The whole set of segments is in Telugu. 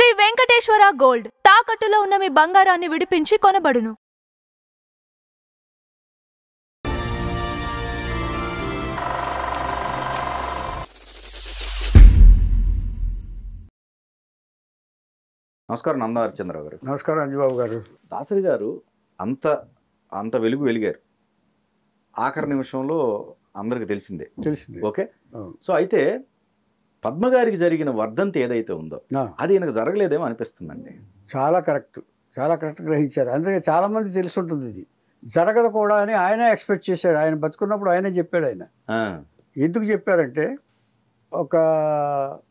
శ్రీ వెంకటేశ్వర గోల్డ్ తాకట్టులో ఉన్న మీ బంగారాన్ని విడిపించి కొనబడును. నమస్కారం నందా హరిచంద్రరావు గారు. నమస్కారం అంజబాబు గారు. దాసరి గారు అంత అంత వెలిగారు ఆఖరి నిమిషంలో అందరికి తెలిసిందే. ఓకే, సో అయితే పద్మ గారికి జరిగిన వర్ధంతి ఏదైతే ఉందో అది ఈయనకు జరగలేదేమో అనిపిస్తుందండి. చాలా కరెక్ట్ గ్రహించారు. అందుకే చాలామంది తెలుసుంటుంది ఇది జరగదు కూడా అని ఆయనే ఎక్స్పెక్ట్ చేశాడు. ఆయన బతుకున్నప్పుడు ఆయనే చెప్పాడు. ఆయన ఎందుకు చెప్పారంటే, ఒక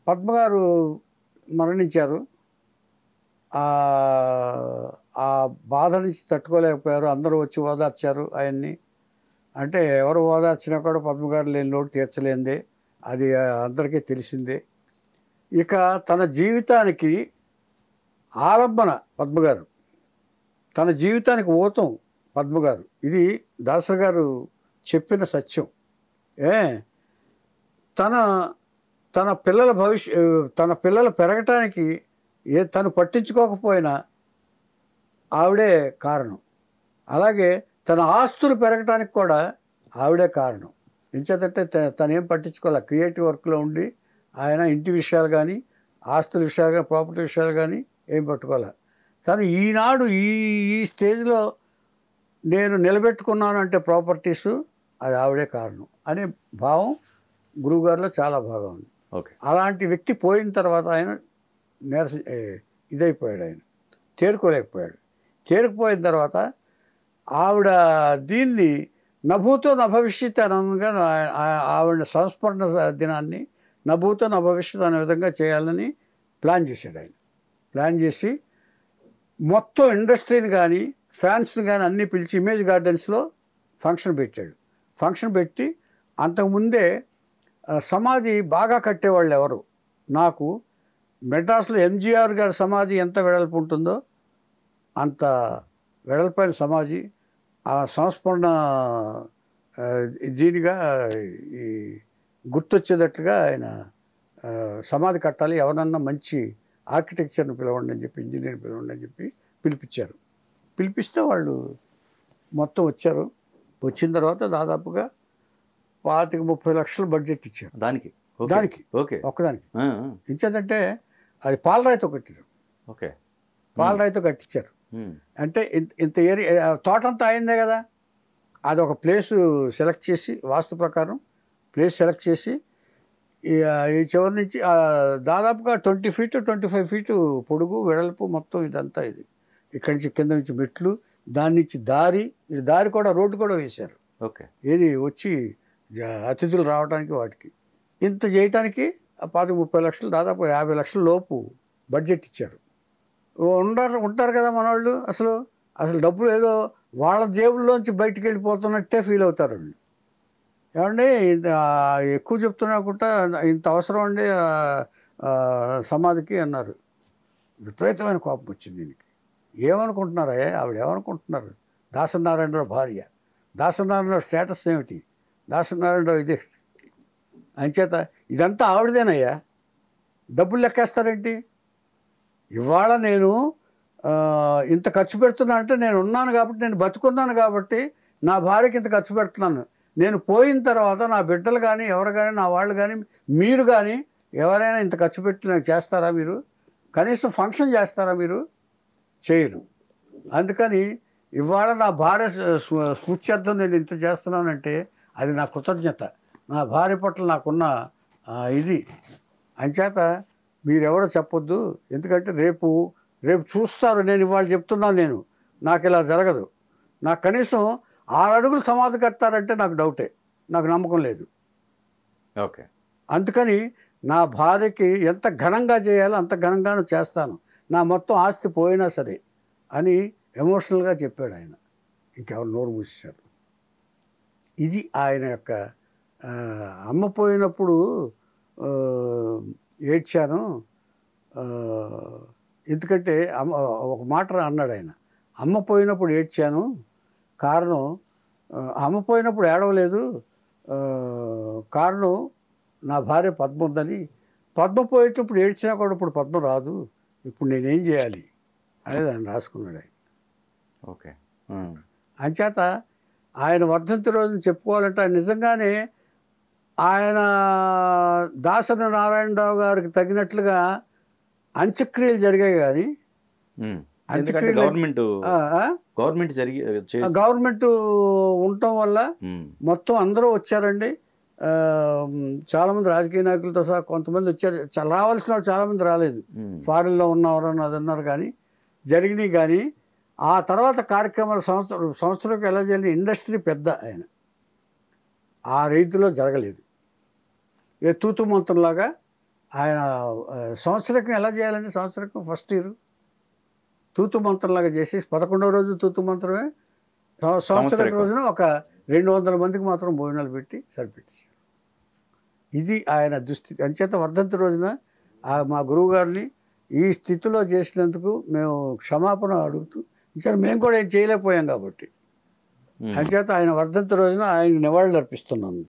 పద్మ గారు మరణించారు, ఆ బాధ నుంచి తట్టుకోలేకపోయారు, అందరూ వచ్చి ఓదార్చారు ఆయన్ని. అంటే ఎవరు ఓదార్చినా కూడా పద్మగారు లేని లోటు తీర్చలేందే, అది అందరికీ తెలిసిందే. ఇక తన జీవితానికి ఆలంబన పద్మగారు, తన జీవితానికి ఊతం పద్మగారు. ఇది దాసరి గారు చెప్పిన సత్యం. తన పిల్లల తన పిల్లలు పెరగటానికి తను పట్టించుకోకపోయినా ఆవిడే కారణం. అలాగే తన ఆస్తులు పెరగటానికి కూడా ఆవిడే కారణం. ఎంచేతంటే తనేం పట్టించుకోవాలి, క్రియేటివ్ వర్క్లో ఉండి ఆయన ఇంటి విషయాలు కానీ ఆస్తుల విషయాలు కానీ ప్రాపర్టీ విషయాలు కానీ ఏం పట్టుకోవాలి. తను ఈనాడు ఈ స్టేజ్లో నేను నిలబెట్టుకున్నానంటే ప్రాపర్టీసు అది ఆవిడే కారణం అనే భావం గురువుగారిలో చాలా బాగా ఉంది. ఓకే, అలాంటి వ్యక్తి పోయిన తర్వాత ఆయన ఇదైపోయాడు, ఆయన తేరుకోలేకపోయాడు. తేరుకుపోయిన తర్వాత ఆవిడ దీన్ని నభూతో నభవిష్యత్ అనగా ఆవిడ సంస్మరణ దినాన్ని నభూతో నభవిష్యత్ అనే విధంగా చేయాలని ప్లాన్ చేశాడు. ఆయన ప్లాన్ చేసి మొత్తం ఇండస్ట్రీని కానీ ఫ్యాన్స్ని కానీ అన్నీ పిలిచి ఇమేజ్ గార్డెన్స్లో ఫంక్షన్ పెట్టాడు. ఫంక్షన్ పెట్టి అంతకుముందే సమాధి బాగా కట్టేవాళ్ళు ఎవరు, నాకు మెడ్రాస్లో ఎంజీఆర్ గారి సమాధి ఎంత వెడల్పు ఉంటుందో అంత వెడల్పైన సమాధి, ఆ సంస్మరణ దీనిగా ఈ గుర్తొచ్చేటట్లుగా ఆయన సమాధి కట్టాలి, ఎవరన్నా మంచి ఆర్కిటెక్చర్ని పిలవండి అని చెప్పి, ఇంజనీర్ని పిలవండి అని చెప్పి పిలిపించారు. పిలిపిస్తే వాళ్ళు మొత్తం వచ్చారు. వచ్చిన తర్వాత దాదాపుగా 25-30 లక్షలు బడ్జెట్ ఇచ్చారు దానికి ఒక్కదానికి. ఇచ్చేదంటే అది పాలరాయితో కట్టారు. ఓకే, పాలరాయితో కట్టించారు. అంటే ఇంత ఏరియా తోటంతా అయిందే కదా, అది ఒక ప్లేసు సెలెక్ట్ చేసి వాస్తు ప్రకారం ప్లేస్ సెలెక్ట్ చేసి ఈ చివరి నుంచి దాదాపుగా 20 ఫీట్ 25 ఫీటు పొడుగు వెడల్పు మొత్తం ఇదంతా. ఇది ఇక్కడి నుంచి కింద నుంచి మెట్లు, దాని నుంచి దారి కూడా రోడ్డు కూడా వేశారు. ఓకే, ఏది వచ్చి అతిథులు రావడానికి వాటికి. ఇంత చేయటానికి 25-30 లక్షలు, దాదాపు 50 లక్షల లోపు బడ్జెట్ ఇచ్చారు. ఉంటారు కదా మనవాళ్ళు, అసలు డబ్బులు ఏదో వాళ్ళ జేబుల్లోంచి బయటికి వెళ్ళిపోతున్నట్టే ఫీల్ అవుతారు వాళ్ళు. ఏమండి ఎక్కువ చెప్తున్నాకుంటా ఇంత అవసరం అండి సమాధికి అన్నారు. విపరీతమైన కోపం వచ్చింది దీనికి. ఏమనుకుంటున్నారా ఆవిడ, ఏమనుకుంటున్నారు? దాసనారాయణరావు భార్య, దాసనారాయణరావు స్టేటస్ ఏమిటి, దాసనారాయణరావు ఇదే. అంచేత ఇదంతా ఆవిడదేనయ్యా, డబ్బులు లెక్కేస్తారేంటి? ఇవాళ నేను ఇంత ఖర్చు పెడుతున్నా అంటే నేను ఉన్నాను కాబట్టి, నేను బతుకున్నాను కాబట్టి నా భార్యకి ఇంత ఖర్చు పెడుతున్నాను. నేను పోయిన తర్వాత నా బిడ్డలు కానీ ఎవరు కానీ నా వాళ్ళు కానీ మీరు కానీ ఎవరైనా ఇంత ఖర్చు పెట్టి నాకు చేస్తారా? మీరు కనీసం ఫంక్షన్ చేస్తారా? మీరు చేయరు. అందుకని ఇవాళ నా భార్య స్మృత్యర్థం నేను ఇంత చేస్తున్నానంటే అది నా కృతజ్ఞత, నా భార్య పట్ల నాకున్న ఇది. అంచేత మీరెవరో చెప్పొద్దు, ఎందుకంటే రేపు చూస్తారు. నేను ఇవాళ చెప్తున్నాను, నాకు ఇలా జరగదు. నాకు కనీసం 6 అడుగులు సమాధి కట్టారంటే నాకు డౌటే, నాకు నమ్మకం లేదు. ఓకే, అందుకని నా భార్యకి ఎంత ఘనంగా చేయాలో అంత ఘనంగానూ చేస్తాను, నా మొత్తం ఆస్తి పోయినా సరే అని ఎమోషనల్గా చెప్పాడు ఆయన. ఇంకెవరు నోరు మూసేశారు. ఇది ఆయన యొక్క అమ్మ పోయినప్పుడు ఏడ్చాను. ఎందుకంటే ఒక మాట అన్నాడు ఆయన, అమ్మ పోయినప్పుడు ఏడ్చాను, కారణం అమ్మ పోయినప్పుడు ఏడవలేదు, కారణం నా భార్య పద్మ ఉందని. పద్మ పోయేటప్పుడు ఏడ్చినా కూడా ఇప్పుడు పద్మ రాదు, ఇప్పుడు నేనేం చేయాలి అనేది ఆయన రాసుకున్నాడు ఆయన. ఓకే. అంచేత ఆయన వర్ధంతి రోజున చెప్పుకోవాలంటే ఆయన నిజంగానే ఆయన దాసరి నారాయణరావు గారికి తగినట్లుగా అంత్యక్రియలు జరిగాయి కానీ గవర్నమెంట్ ఉండటం వల్ల మొత్తం అందరూ వచ్చారండి. చాలామంది రాజకీయ నాయకులతో సహా కొంతమంది వచ్చారు. రావాల్సిన వాళ్ళు చాలామంది రాలేదు, ఫారిన్లో ఉన్నవారు అది అన్నారు. కానీ జరిగినాయి. కానీ ఆ తర్వాత కార్యక్రమాలు సంవత్సరంకి ఎలా జరిగిన ఇండస్ట్రీ పెద్ద ఆయన ఆ రీతిలో జరగలేదు. ఏ తూతు మంత్రంలాగా ఆయన సంవత్సరకం ఎలా చేయాలండి, సంవత్సరకం ఫస్ట్ ఇయర్ తూతు మంత్రంలాగా చేసి 11వ రోజు తూతు మంత్రమే, సంవత్సరం రోజున ఒక 200 మందికి మాత్రం భోజనాలు పెట్టి సరిపెట్టేశారు. ఇది ఆయన దుస్థితి. అంచేత వర్ధంతి రోజున మా గురువు గారిని ఈ స్థితిలో చేసినందుకు మేము క్షమాపణ అడుగుతూ, మేము కూడా ఏం చేయలేకపోయాం కాబట్టి అంచేత ఆయన వర్ధంతి రోజున ఆయన నివాళులు అర్పిస్తున్నాను.